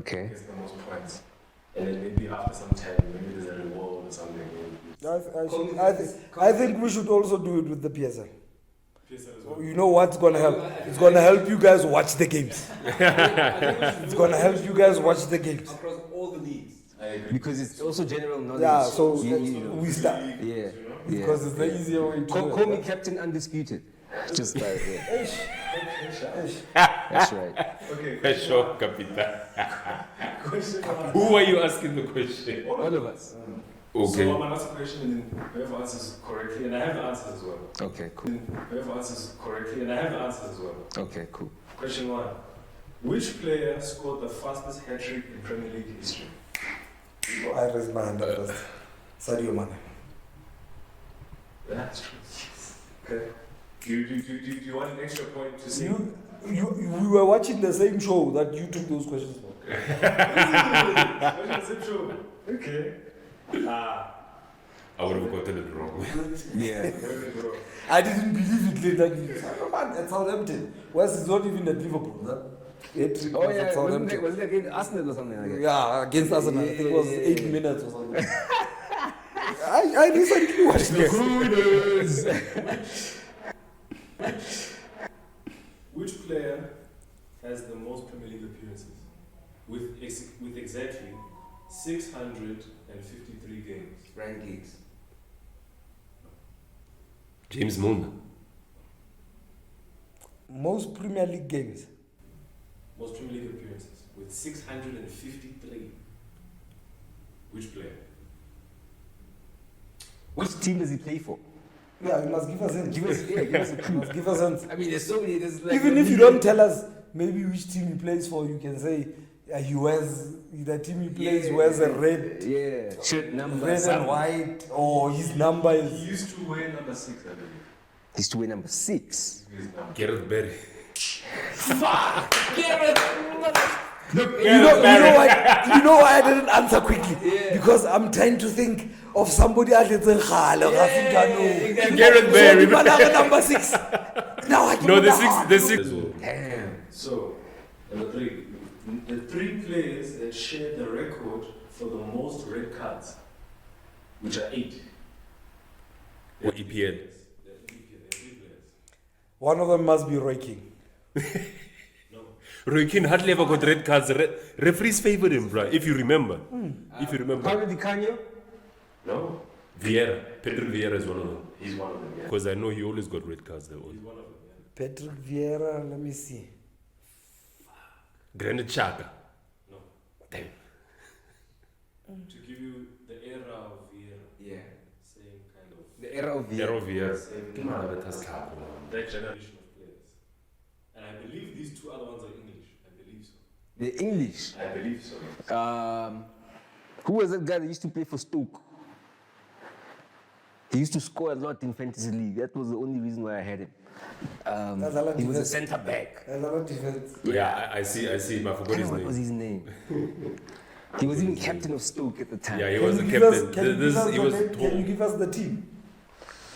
Okay. Gets the most points. And then maybe after some time, maybe there's a reward or something. I think we should also do it with the PSL. PSL as well. You know what's gonna help? It's gonna help you guys watch the games. It's gonna help you guys watch the games. Across all the leagues. I agree. Because it's also general knowledge. Yeah, so we start. Yeah. Because it's the easier way to do Call me it. Captain Undisputed. Just like yeah. Ish. That's right. Okay. Sure, Capita. Question one. Who are you asking the question? All of us. Okay. So I'm gonna ask a question and then whoever answers correctly, and I have the answers as well. Okay, cool. Whoever answers correctly, and I have the answers as well. Okay, cool. Question one. Which player scored the fastest hat-trick in Premier League history? I raise my hand at first. Sadio Mane. That's true. Okay. Do you want an extra point to see? We were watching the same show that you took those questions for. Okay. I would have gotten it wrong. Yeah. I didn't believe it later. Sadio Mane at Southampton. West is not even at Liverpool. That Oh yeah, was it against Arsenal or something like that? Yeah, against Arsenal. I think it was 8 minutes or something. I recently watched this. Which player has the most Premier League appearances? With exactly 653 games. Ranked leagues. James Milner. Most Premier League games. Most Premier League appearances with 653. Which player? Which team does he play for? Yeah, you must give us hints. Give us a You clue. must give us hints. I mean, there's so many. There's like Even if you don't tell us maybe which team he plays for, you can say he wears the team he plays wears a red, Shirt number. red and white, or his number He is. used to wear number 6, I believe. He's to wear number 6. His number. Gareth Barry. You know why? You know why I didn't answer quickly? Because I'm trying to think of somebody else. Gareth Barry. Number 6. Now I No, the six. Damn. So, number 3. The 3 players that share the record for the most red cards, which are 8. Or EPL. They're 3 players. One of them must be Roy King. Roy Keane hardly ever got red cards. Referees favored him, bro. If you remember. If you remember. Paulo Di Canio? No, Vieira. Pedro Vieira is one of them. he's one of them. Yeah. Because I know he always got red cards there. He's one of them. Yeah. Patrick Vieira, let me see. Granit Xhaka. No. Damn. To give you the era of Vieira, Yeah. same kind of The era of Arrow Vieira. same that generation of players. And I believe these 2 other ones are English. I believe so. The English. I believe so. Who was that guy that used to play for Stoke? He used to score a lot in fantasy league. That was the only reason why I had him. That's a lot He was a defense. centre back. There's a lot of defense. Yeah, I see him. I forgot his What was name. his name? He was even captain of Stoke at the time. Yeah, he was the Can you give us- captain. can you give us He the was name? Can you give us the team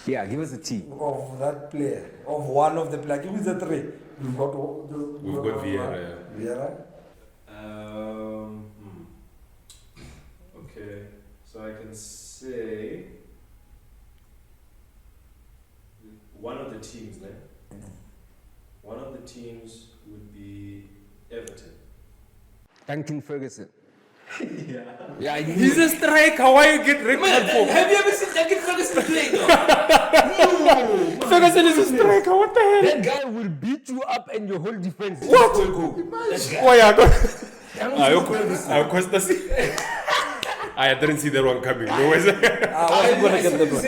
Yeah, give us a team. of that player, of one of the players? Give me the 3. We've got Vieira, yeah. Vieira. Okay, so I can say one of the teams, né? One of the teams would be Everton. Duncan Ferguson. Yeah, I He's a striker. Why you get red card for? Have you ever seen Duncan Ferguson play though? Ferguson is a striker. What the hell? That guy will beat you up and your whole defense. What? Oh yeah. I didn't see that one coming. No way. I wasn't gonna get that one.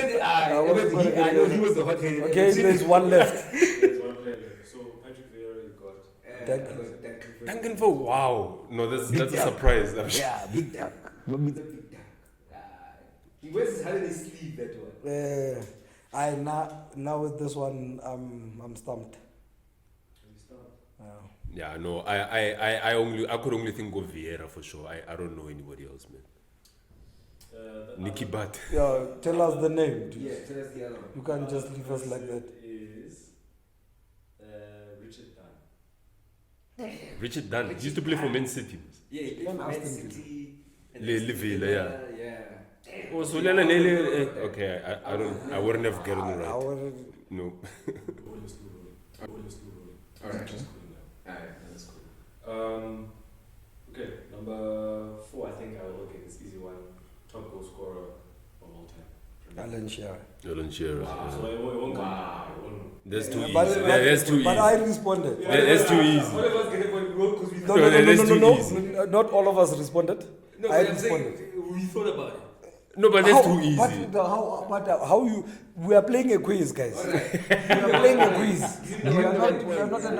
I know he was the hot-headed. Okay, there's one left. There's one player left. So Patrick Vieira, you got. Duncan for wow. No, that's a surprise. Yeah, big duck. He wears his heart in his sleeve, that one. Now with this one, I'm stumped. Yeah, no. I could only think of Vieira for sure. I don't know anybody else, man. Nicky Butt. Yeah, tell us the name. Dude. Yeah, tell us the other one. You can't just leave us like that. Is Richard Dunn. Richard Dunn. He used to play for Man City. Yeah, he played for Man City. and Villa, yeah. Yeah. Oh, so Lena Nelly. Okay, I wouldn't have gotten it right. No. Alright. That's cool. Okay, number 4, I think I will look at this easy one. Top goal scorer of all time. Alan Shearer. Alan Shearer. So it won't come. That's too easy. But That's too easy. But I responded. That's too easy. All of us get a point because we No, that's too easy. Not all of us responded. No, I but I'm saying responded. we thought about it. No, but that's too easy. How you? We are playing a quiz, guys. We are playing a quiz. We are not at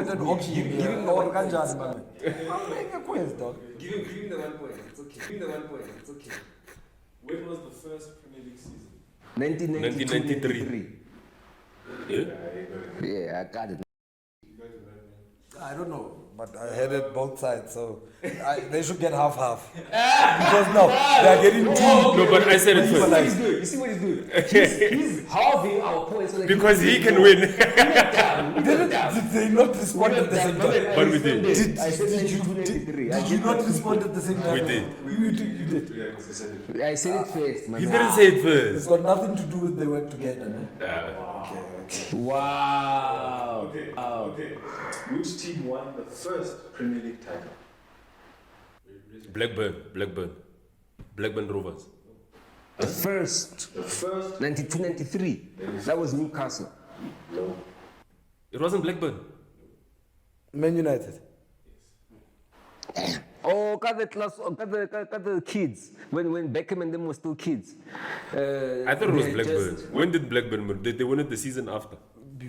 an auction. Giving our kanjani, man. We are playing a quiz, dog. Give him the 1 point. It's okay. Give him the 1 point. It's okay. When was the first Premier League season? 1993. Yeah? Yeah, I got it. I don't know, but I had it both sides, so they should get half. Because now they are getting 2. No, but I said it first. You see what he's doing? He's halving our points so that Because he can win. Did they not respond at the same time? But we did. I said Did you 1993. not respond at the same time? We did. You did. I said it first, man. You didn't say it It's first. got nothing to do with they work together, man. Wow. Okay. Which team won the first Premier League title? Blackburn Rovers. The first, 1993. That was Newcastle. No. It wasn't Blackburn. Man United. Oh, got the kids. When Beckham and them were still kids. I thought it was Blackburn. When did Blackburn win? Did they win it the season after?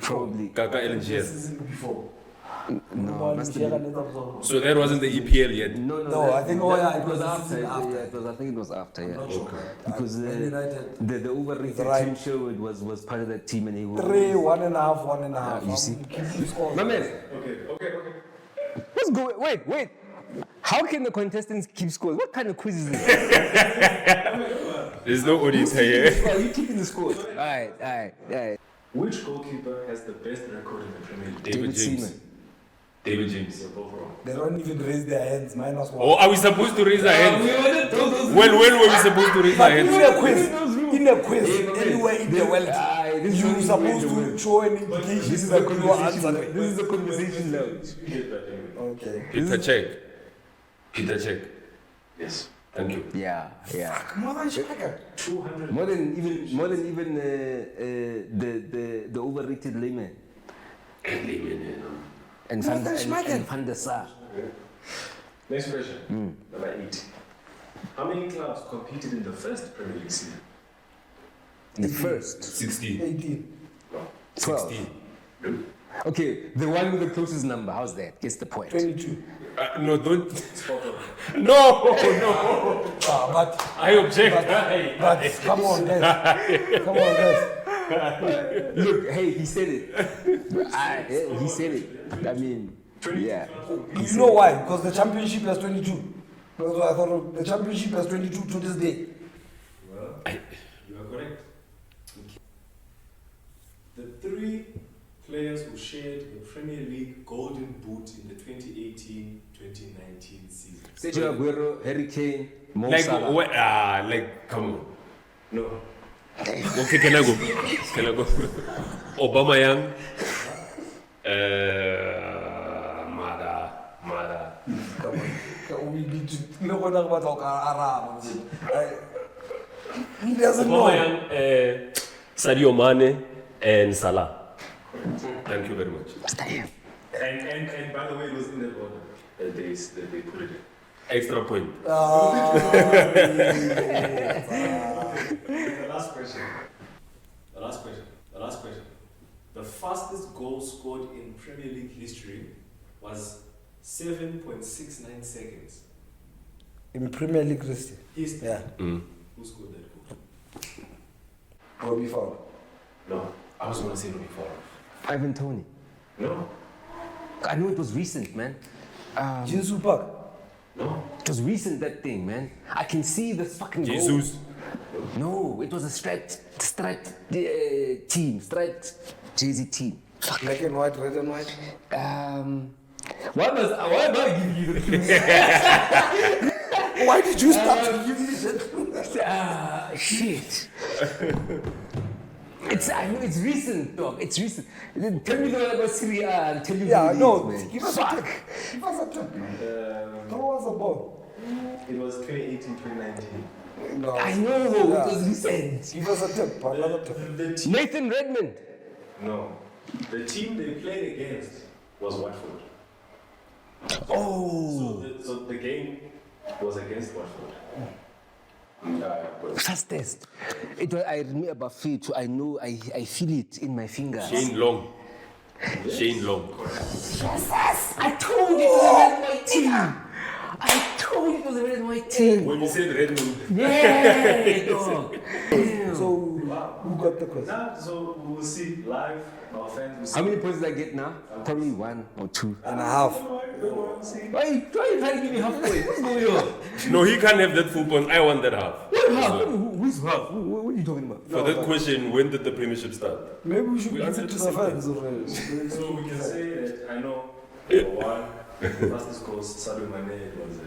Probably. Kaka Alan Shearer. Season before. No, must have been. So that wasn't the EPL yet. No, I think it was after. after. Yeah, I think it was after. Yeah. Okay. Because Man United. the overrated Right. team show was part of that team, and he was 3, 1.5. you see. My man, Okay. let's go. Wait. How can the contestants keep scores? What kind of quiz is this? There's no audience here. Are you keeping the scores? All right. Which goalkeeper has the best record in the Premier League? David James. Seaman. David James. You're both wrong. They don't even raise their hands. -1. Oh, are we supposed to raise our hands? When were we supposed to raise our But hands? in a quiz, anywhere in the world, you're supposed to show an indication that you are answering. This is a conversation now. You get that anyway. Okay. Peter check. Yes. Thank you. Yeah. More than Shaka. 200. More than even the overrated layman and Van der Sar. Next question. Number 8. How many clubs competed in the first Premier League season? The first 16. 18. 12. 16. Okay, the one with the closest number. How's that? Gets the point. 22. No, don't. Spot on. No. But I object. come on, guys. Look, hey, he said it. He said it. I mean, yeah. You know why? Because the championship has 22. That's why I thought the championship has 22 to this day. Well, you are correct. The 3 players who shared the Premier League Golden Boot in the 2018-2019 season. Sergio Aguero, Harry Kane, Mo Like Salah. what? Come on. No. Okay, can I go? Obama Young. Mada. We need to look at what Arab. He doesn't know. Obama Young, Sadio Mane, and Salah. Thank you very much. And by the way, it was in that order that they put it in. Extra point. The last question. The fastest goal scored in Premier League history was 7.69 seconds. In Premier League history. Yeah. Mm. Who scored that goal? Robbie Fowler. No. I was going to say Robbie Fowler. Ivan Toney. No. I know it was recent, man. Jesus Park. No. It was recent, that thing, man. I can see this fucking goal. Jesus. No, it was a striped team, striped jersey team. Black and white, red and white. Why am I giving you the clues? Why did you start to give me the Shit. I know it's recent, dog. It's recent. Tell me about Serie A. I'll tell you. Yeah, who no. it is, man. Give us a tip. Give us a tip. Throw us a ball. It was 2018-2019. No. I know. Yeah. It was recent. Give us a tip. Another tip. The team, Nathan Redmond. no, the team they played against was Watford. Oh. So the game was against Watford. Fastest. It was, I remember about feet. I know. I feel it in my fingers. Shane Long. Shane Long. Yes. I told you it was a red white team. I told you it was a red white team. When you said Redmond, Yeah, dog. So, who got the question? Now, so we'll see live. Our fans will see. How many points did I get now? Probably 1 or 2. And a half. Why are you trying to give me half point? What's going on? no, he can't have that full point. I want that half. What half? Who's half? What are you talking about? For that question, when did the Premiership start? Maybe we should We give answered it to the the same fans already. So we can say that I know number one, the fastest goal, Sadio Mane was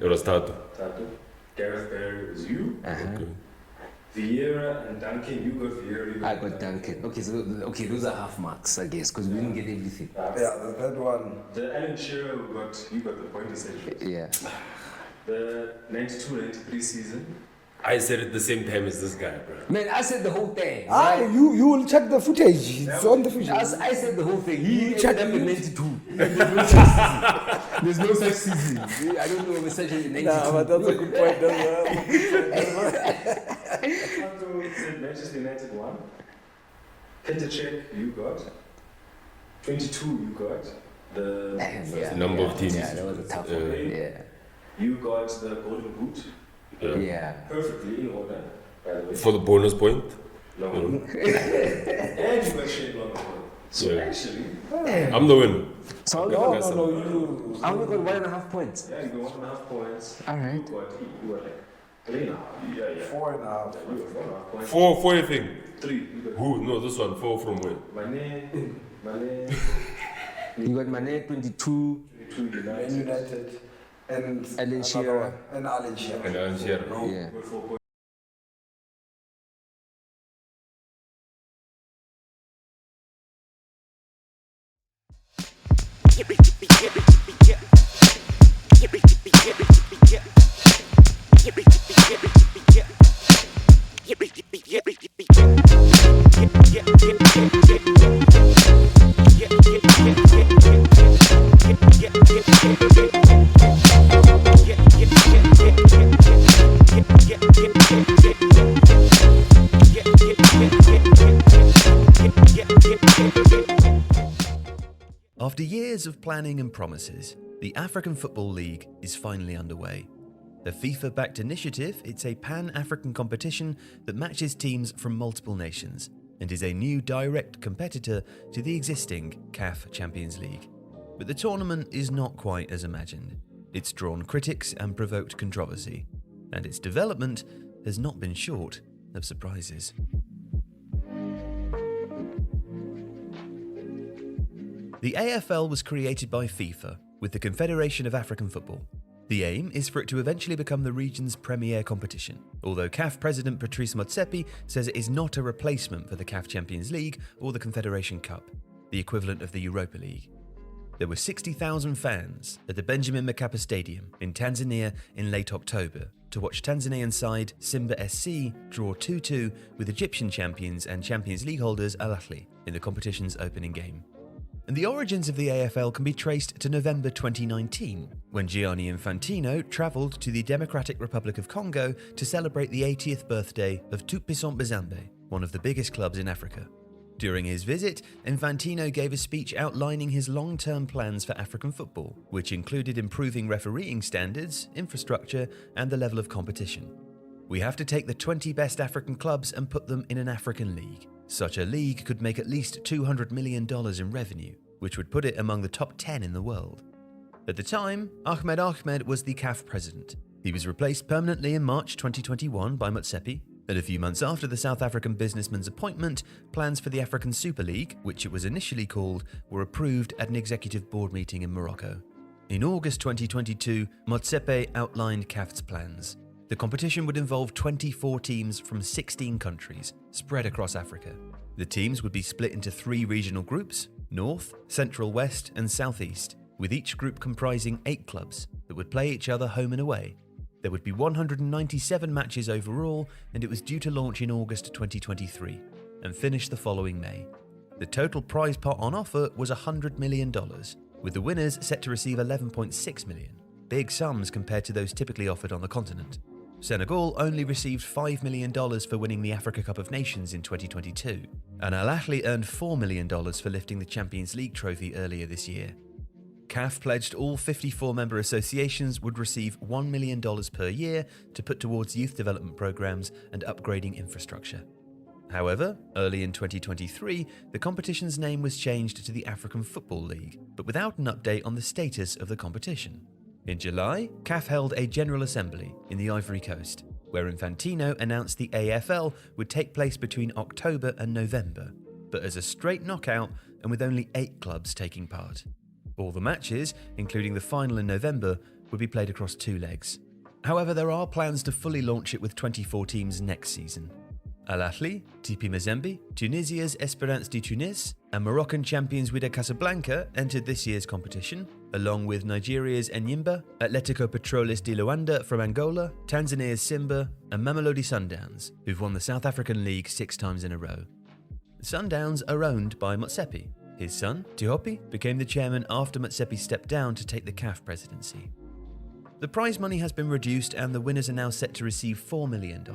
It was Tato. Tato. Gareth Barry was you. Okay. Vieira and Duncan, you got Vieira. You I got Duncan. Okay, so those are half marks, I guess, because we didn't get everything. Yeah, the third one. The Alan Shearer, you got the point essentially. Yeah. The 92-93 season. I said it the same time as this guy, bro. Man, I said the whole thing. Ah, right? you will check the footage. It's on the footage. I said the whole thing. He check ended up in it. 92. There's no such season. I don't know if it's such in 92. Nah, but that's a good point. That's Manchester United won. Petr you got. 22 you got. The Yeah, number of teams. Yeah, that was a tough one. Yeah. You got the Golden Boot. Yeah. Perfectly in order, by the way. For the bonus point. Long and you got Shane Long. So Yeah. actually, I'm the winner. So no, you. I only got 1.5 points. yeah, you got 1.5 points. Alright. You got like 3.5. Yeah. 4.5. You got 4.5 points. For your thing. 3. You got Who? No, this one. 4 from where? Mane. You got Mane 22. 22 Man United. And Alan another Shearer. one. And Alan Shearer. And I'm here. Yeah. got 4 points. After years of planning and promises, the African Football League is finally underway. The FIFA-backed initiative, it's a pan-African competition that matches teams from multiple nations and is a new direct competitor to the existing CAF Champions League. But the tournament is not quite as imagined. It's drawn critics and provoked controversy, and its development has not been short of surprises. The AFL was created by FIFA with the Confederation of African Football. The aim is for it to eventually become the region's premier competition, although CAF President Patrice Motsepe says it is not a replacement for the CAF Champions League or the Confederation Cup, the equivalent of the Europa League. There were 60,000 fans at the Benjamin Mkapa Stadium in Tanzania in late October to watch Tanzanian side Simba SC draw 2-2 with Egyptian champions and Champions League holders Al Ahly in the competition's opening game. And the origins of the AFL can be traced to November 2019, when Gianni Infantino travelled to the Democratic Republic of Congo to celebrate the 80th birthday of Tout-Puissant Mazembe, one of the biggest clubs in Africa. During his visit, Infantino gave a speech outlining his long-term plans for African football, which included improving refereeing standards, infrastructure, and the level of competition. We have to take the 20 best African clubs and put them in an African league. Such a league could make at least $200 million in revenue, which would put it among the top 10 in the world. At the time, Ahmed was the CAF president. He was replaced permanently in March 2021 by Motsepe, And a few months after the South African businessman's appointment, plans for the African Super League, which it was initially called, were approved at an executive board meeting in Morocco. In August 2022, Motsepe outlined CAF's plans. The competition would involve 24 teams from 16 countries, spread across Africa. The teams would be split into 3 regional groups: North, Central West, and Southeast, with each group comprising 8 clubs that would play each other home and away. There would be 197 matches overall, and it was due to launch in August 2023 and finish the following May. The total prize pot on offer was $100 million, with the winners set to receive $11.6 million, big sums compared to those typically offered on the continent. Senegal only received $5 million for winning the Africa Cup of Nations in 2022, and Al Ahly earned $4 million for lifting the Champions League trophy earlier this year. CAF pledged all 54 member associations would receive $1 million per year to put towards youth development programs and upgrading infrastructure. However, early in 2023, the competition's name was changed to the African Football League, but without an update on the status of the competition. In July, CAF held a General Assembly in the Ivory Coast, where Infantino announced the AFL would take place between October and November, but as a straight knockout and with only 8 clubs taking part. All the matches, including the final in November, would be played across 2 legs. However, there are plans to fully launch it with 24 teams next season. Al Ahly, TP Mazembe, Tunisia's Esperance de Tunis, and Moroccan champions Wydad Casablanca entered this year's competition, along with Nigeria's Enyimba, Atletico Petroles de Luanda from Angola, Tanzania's Simba, and Mamelodi Sundowns, who've won the South African League 6 times in a row. The Sundowns are owned by Motsepe. His son, Tihopi, became the chairman after Motsepe stepped down to take the CAF presidency. The prize money has been reduced and the winners are now set to receive $4 million,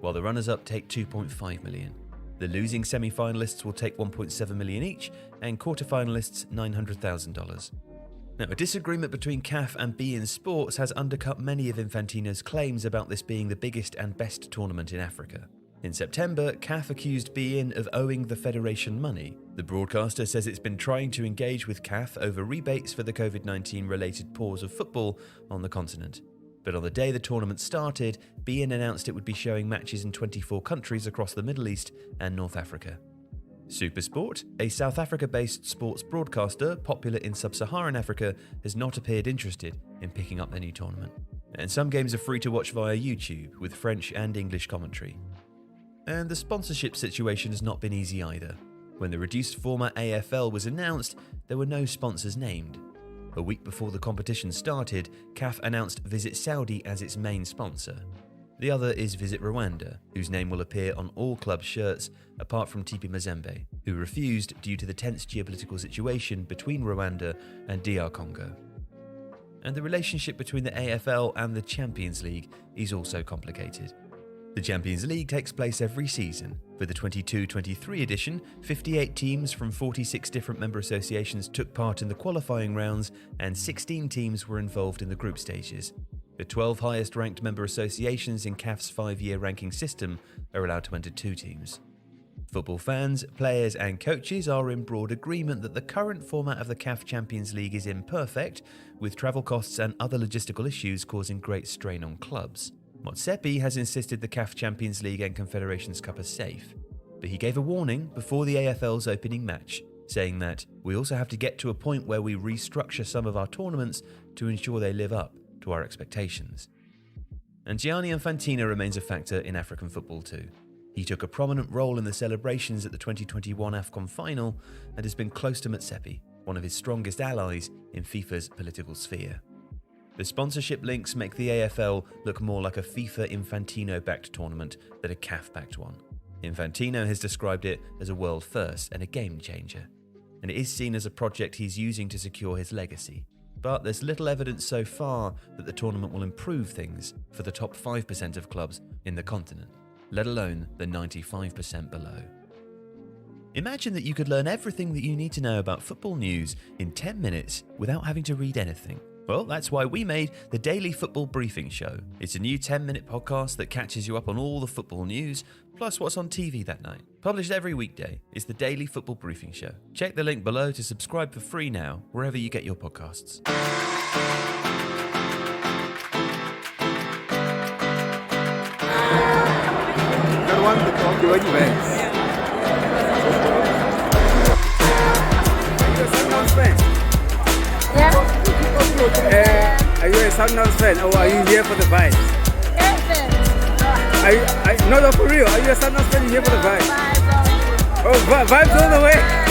while the runners-up take $2.5 million. The losing semi-finalists will take $1.7 million each, and quarter-finalists $900,000. Now, a disagreement between CAF and beIN Sports has undercut many of Infantino's claims about this being the biggest and best tournament in Africa. In September, CAF accused beIN of owing the federation money. The broadcaster says it's been trying to engage with CAF over rebates for the COVID-19 related pause of football on the continent. But on the day the tournament started, beIN announced it would be showing matches in 24 countries across the Middle East and North Africa. SuperSport, a South Africa-based sports broadcaster popular in sub-Saharan Africa, has not appeared interested in picking up the new tournament. And some games are free to watch via YouTube with French and English commentary. And the sponsorship situation has not been easy either. When the reduced format AFL was announced, there were no sponsors named. A week before the competition started, CAF announced Visit Saudi as its main sponsor. The other is Visit Rwanda, whose name will appear on all club shirts apart from TP Mazembe, who refused due to the tense geopolitical situation between Rwanda and DR Congo. And the relationship between the AFL and the Champions League is also complicated. The Champions League takes place every season. For the 22-23 edition, 58 teams from 46 different member associations took part in the qualifying rounds and 16 teams were involved in the group stages. The 12 highest ranked member associations in CAF's 5-year ranking system are allowed to enter 2 teams. Football fans, players and coaches are in broad agreement that the current format of the CAF Champions League is imperfect, with travel costs and other logistical issues causing great strain on clubs. Motsepe has insisted the CAF Champions League and Confederations Cup are safe, but he gave a warning before the AFL's opening match, saying that we also have to get to a point where we restructure some of our tournaments to ensure they live up to our expectations. And Gianni Infantino remains a factor in African football too. He took a prominent role in the celebrations at the 2021 AFCON final and has been close to Motsepe, one of his strongest allies in FIFA's political sphere. The sponsorship links make the AFL look more like a FIFA Infantino-backed tournament than a CAF-backed one. Infantino has described it as a world first and a game changer, and it is seen as a project he's using to secure his legacy. But there's little evidence so far that the tournament will improve things for the top 5% of clubs in the continent, let alone the 95% below. Imagine that you could learn everything that you need to know about football news in 10 minutes without having to read anything. Well, that's why we made the Daily Football Briefing Show. It's a new 10-minute podcast that catches you up on all the football news, plus what's on TV that night. Published every weekday, it's the Daily Football Briefing Show. Check the link below to subscribe for free now, wherever you get your podcasts. Okay, what events? Yeah. Are you a Sundowns fan or are you here for the vibes? Yes, No, for real. Are you a Sundowns fan? You here for the vibes? Oh, vibes all the way.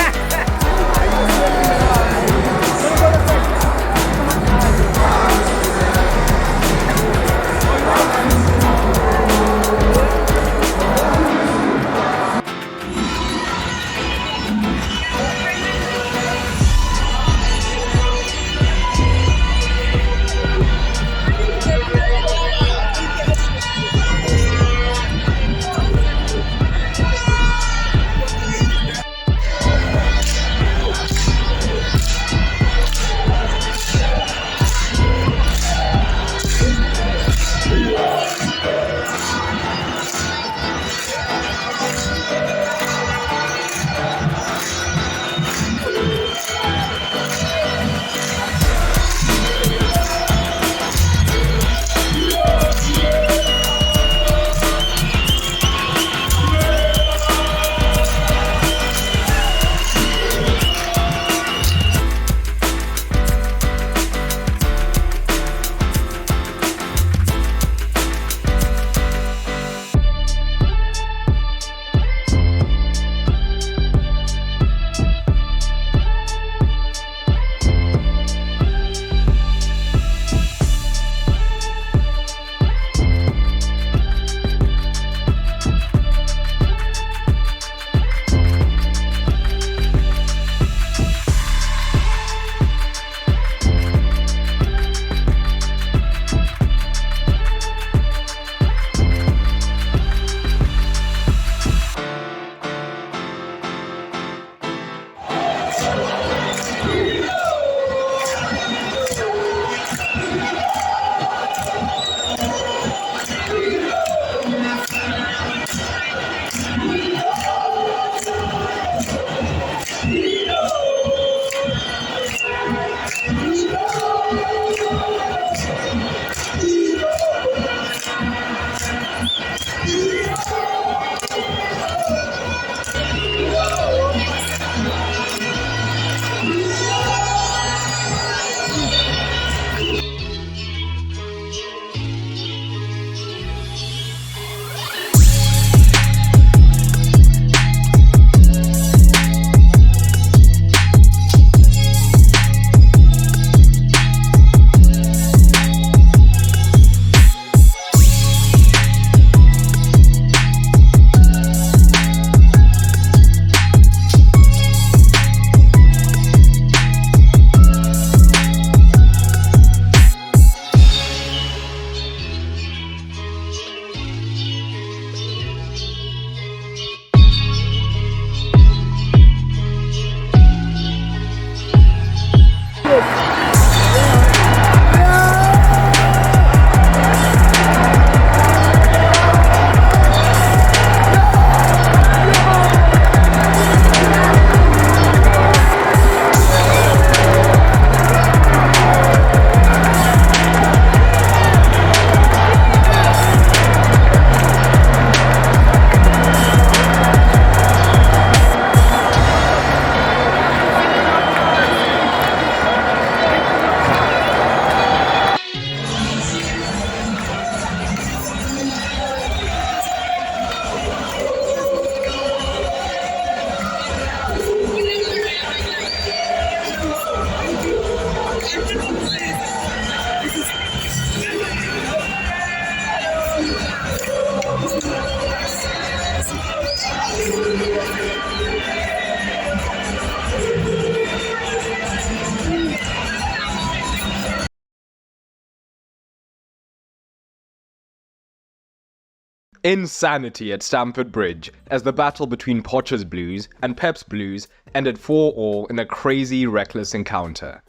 Insanity at Stamford Bridge as the battle between Poch's Blues and Pep's Blues ended 4-4 in a crazy, reckless encounter.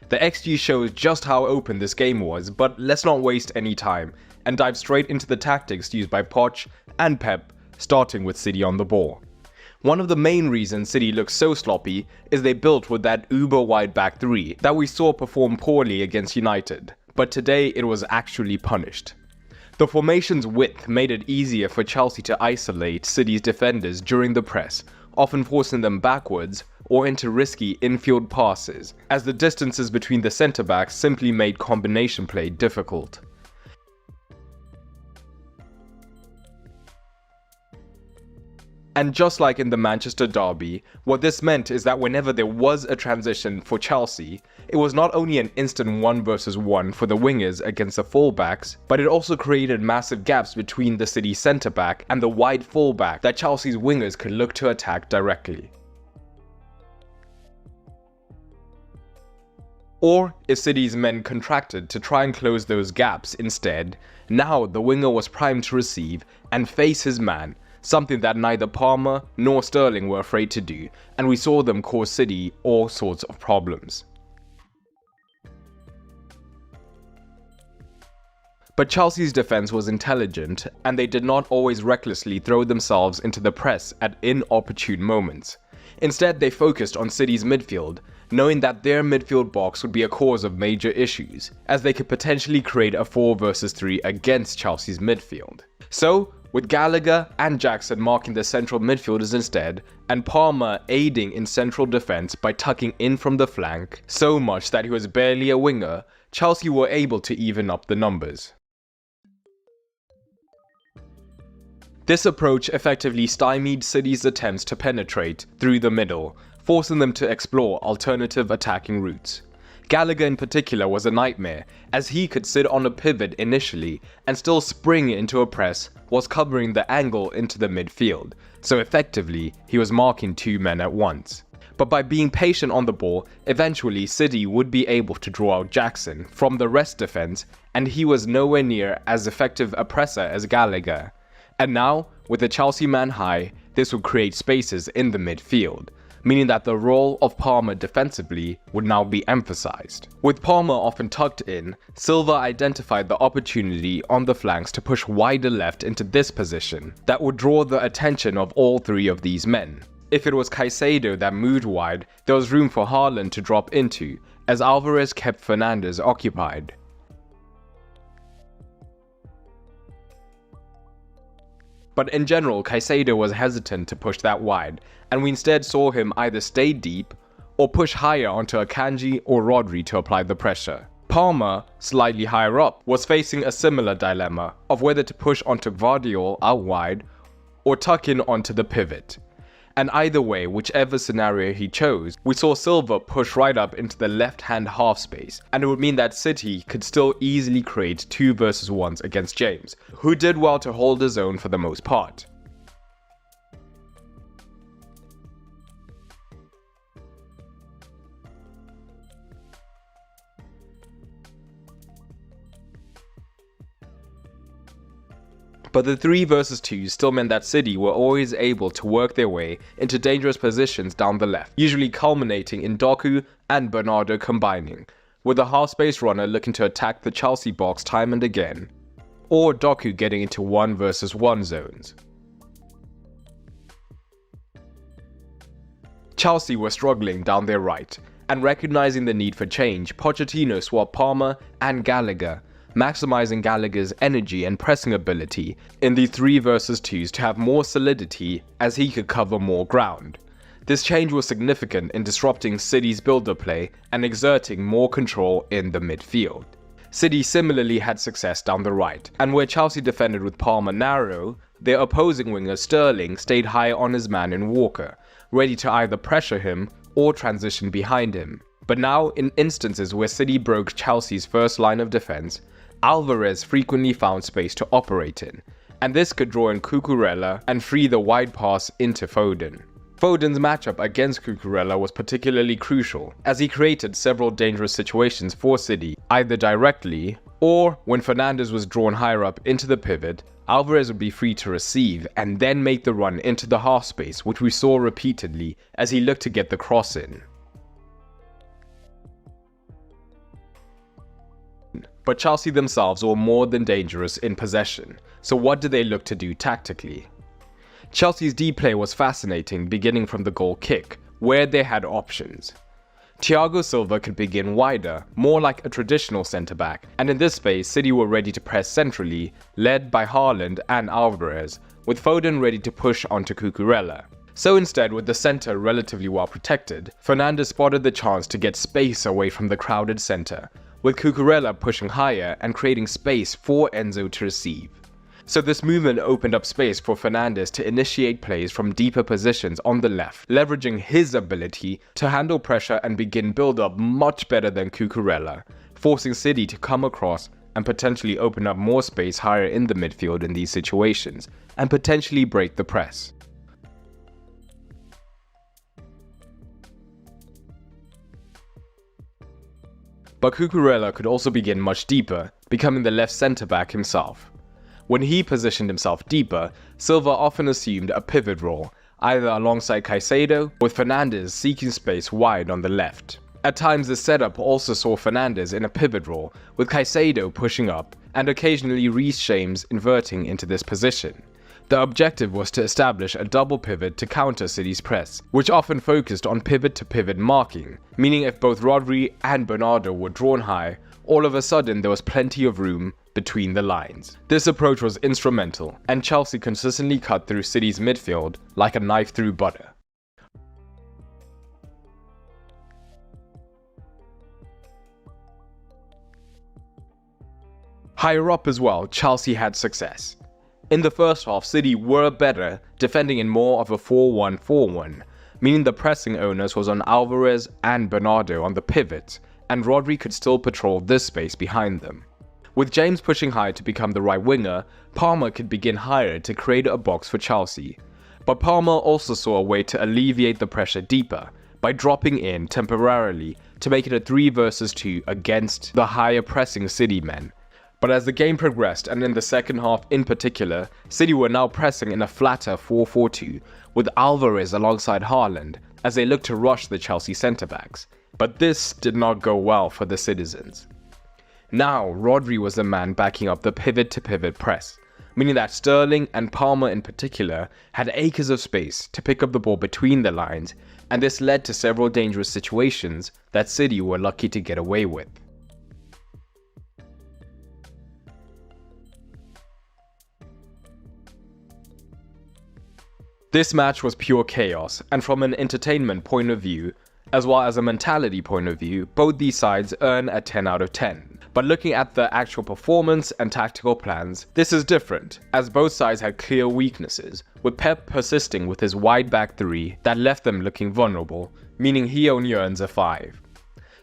The XG shows just how open this game was, but let's not waste any time and dive straight into the tactics used by Poch and Pep, starting with City on the ball. One of the main reasons City looks so sloppy is they built with that uber wide back three that we saw perform poorly against United, but today it was actually punished. The formation's width made it easier for Chelsea to isolate City's defenders during the press, often forcing them backwards or into risky infield passes, as the distances between the centre-backs simply made combination play difficult. And just like in the Manchester derby, what this meant is that whenever there was a transition for Chelsea, it was not only an instant 1 versus 1 for the wingers against the fullbacks, but it also created massive gaps between the City centre-back and the wide fullback that Chelsea's wingers could look to attack directly. Or, if City's men contracted to try and close those gaps instead, now the winger was primed to receive and face his man, something that neither Palmer nor Sterling were afraid to do, and we saw them cause City all sorts of problems. But Chelsea's defense was intelligent, and they did not always recklessly throw themselves into the press at inopportune moments. Instead, they focused on City's midfield, knowing that their midfield box would be a cause of major issues, as they could potentially create a 4 versus 3 against Chelsea's midfield. So, with Gallagher and Jackson marking the central midfielders instead, and Palmer aiding in central defense by tucking in from the flank, so much that he was barely a winger, Chelsea were able to even up the numbers. This approach effectively stymied City's attempts to penetrate through the middle, forcing them to explore alternative attacking routes. Gallagher in particular was a nightmare, as he could sit on a pivot initially and still spring into a press whilst covering the angle into the midfield, so effectively he was marking 2 men at once. But by being patient on the ball, eventually City would be able to draw out Jackson from the rest defense, and he was nowhere near as effective a presser as Gallagher. And now, with the Chelsea man high, this would create spaces in the midfield, meaning that the role of Palmer defensively would now be emphasized. With Palmer often tucked in, Silva identified the opportunity on the flanks to push wider left into this position that would draw the attention of all 3 of these men. If it was Caicedo that moved wide, there was room for Haaland to drop into, as Alvarez kept Fernandes occupied. But in general, Caicedo was hesitant to push that wide, and we instead saw him either stay deep or push higher onto Akanji or Rodri to apply the pressure. Palmer, slightly higher up, was facing a similar dilemma of whether to push onto Gvardiol out wide or tuck in onto the pivot. And either way, whichever scenario he chose, we saw Silva push right up into the left-hand half space, and it would mean that City could still easily create 2 versus 1s against James, who did well to hold his own for the most part. But the 3 versus 2s still meant that City were always able to work their way into dangerous positions down the left, usually culminating in Doku and Bernardo combining, with a half-space runner looking to attack the Chelsea box time and again, or Doku getting into 1 versus 1 zones. Chelsea were struggling down their right, and recognizing the need for change, Pochettino swapped Palmer and Gallagher, maximizing Gallagher's energy and pressing ability in the 3 versus 2s to have more solidity as he could cover more ground. This change was significant in disrupting City's build-up play and exerting more control in the midfield. City similarly had success down the right, and where Chelsea defended with Palmer narrow, their opposing winger Sterling stayed high on his man in Walker, ready to either pressure him or transition behind him. But now, in instances where City broke Chelsea's first line of defense, Alvarez frequently found space to operate in, and this could draw in Cucurella and free the wide pass into Foden. Foden's matchup against Cucurella was particularly crucial, as he created several dangerous situations for City, either directly, or when Fernandes was drawn higher up into the pivot, Alvarez would be free to receive and then make the run into the half space, which we saw repeatedly as he looked to get the cross in. But Chelsea themselves were more than dangerous in possession, so what did they look to do tactically? Chelsea's deep play was fascinating, beginning from the goal kick, where they had options. Thiago Silva could begin wider, more like a traditional centre-back, and in this space City were ready to press centrally, led by Haaland and Alvarez, with Foden ready to push onto Cucurella. So instead, with the centre relatively well protected, Fernandes spotted the chance to get space away from the crowded centre, with Cucurella pushing higher and creating space for Enzo to receive. So this movement opened up space for Fernandes to initiate plays from deeper positions on the left, leveraging his ability to handle pressure and begin build-up much better than Cucurella, forcing City to come across and potentially open up more space higher in the midfield in these situations, and potentially break the press. But Cucurella could also begin much deeper, becoming the left centre-back himself. When he positioned himself deeper, Silva often assumed a pivot role, either alongside Caicedo, with Fernandes seeking space wide on the left. At times this setup also saw Fernandes in a pivot role, with Caicedo pushing up, and occasionally Reece James inverting into this position. The objective was to establish a double pivot to counter City's press, which often focused on pivot-to-pivot marking, meaning if both Rodri and Bernardo were drawn high, all of a sudden there was plenty of room between the lines. This approach was instrumental, and Chelsea consistently cut through City's midfield like a knife through butter. Higher up as well, Chelsea had success. In the first half, City were better, defending in more of a 4-1-4-1, meaning the pressing onus was on Alvarez and Bernardo on the pivot, and Rodri could still patrol this space behind them. With James pushing high to become the right winger, Palmer could begin higher to create a box for Chelsea. But Palmer also saw a way to alleviate the pressure deeper, by dropping in temporarily to make it a 3 versus 2 against the higher pressing City men. But as the game progressed, and in the second half in particular, City were now pressing in a flatter 4-4-2, with Alvarez alongside Haaland, as they looked to rush the Chelsea centre-backs. But this did not go well for the citizens. Now, Rodri was the man backing up the pivot-to-pivot press, meaning that Sterling and Palmer in particular had acres of space to pick up the ball between the lines, and this led to several dangerous situations that City were lucky to get away with. This match was pure chaos, and from an entertainment point of view, as well as a mentality point of view, both these sides earn a 10 out of 10. But looking at the actual performance and tactical plans, this is different, as both sides had clear weaknesses, with Pep persisting with his wide back 3 that left them looking vulnerable, meaning he only earns a 5.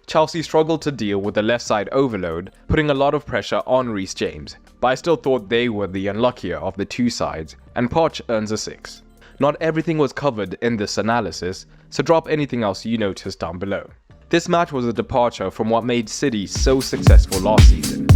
Chelsea struggled to deal with the left side overload, putting a lot of pressure on Reece James, but I still thought they were the unluckier of the two sides, and Poch earns a 6. Not everything was covered in this analysis, so drop anything else you noticed down below. This match was a departure from what made City so successful last season.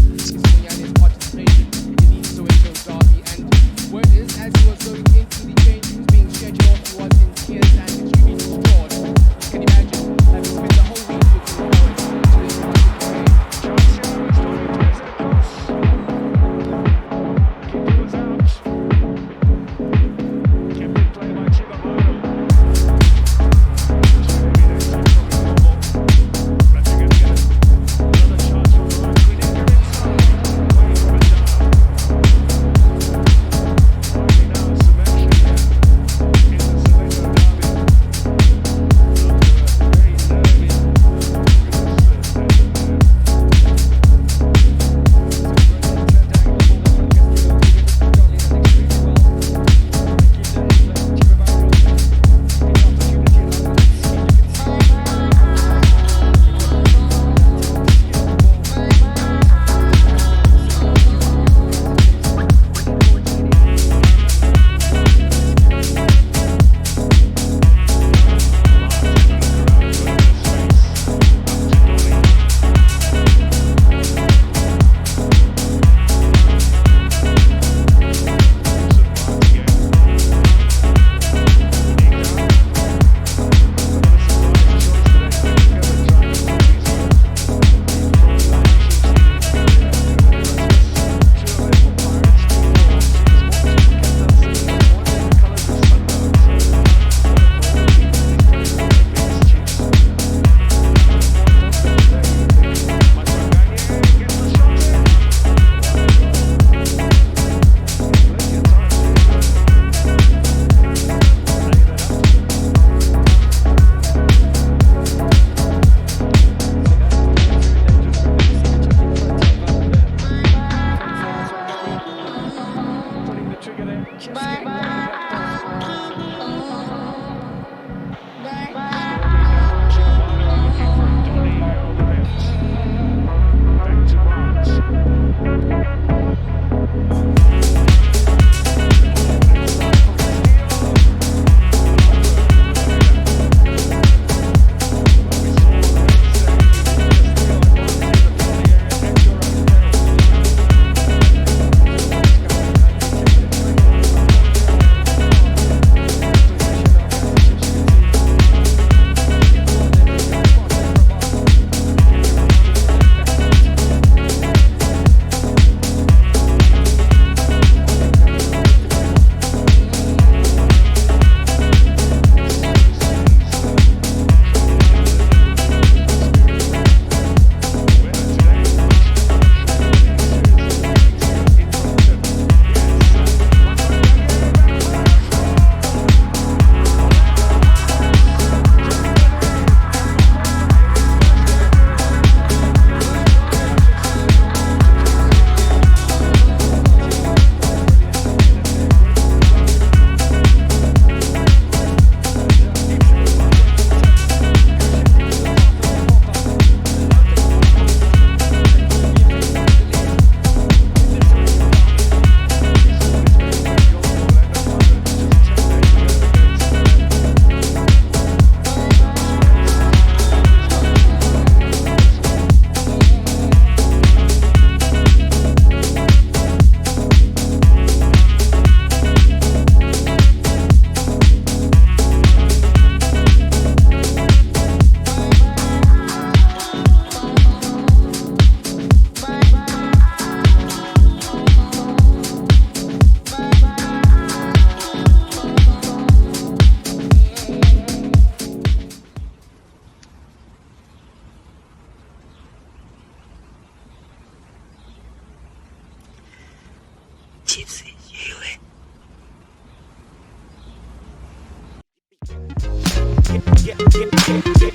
Gypsy,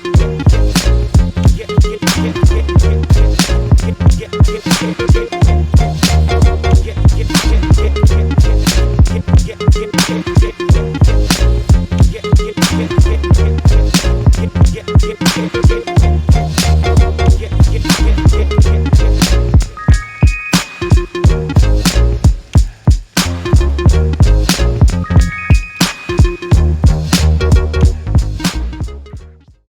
you.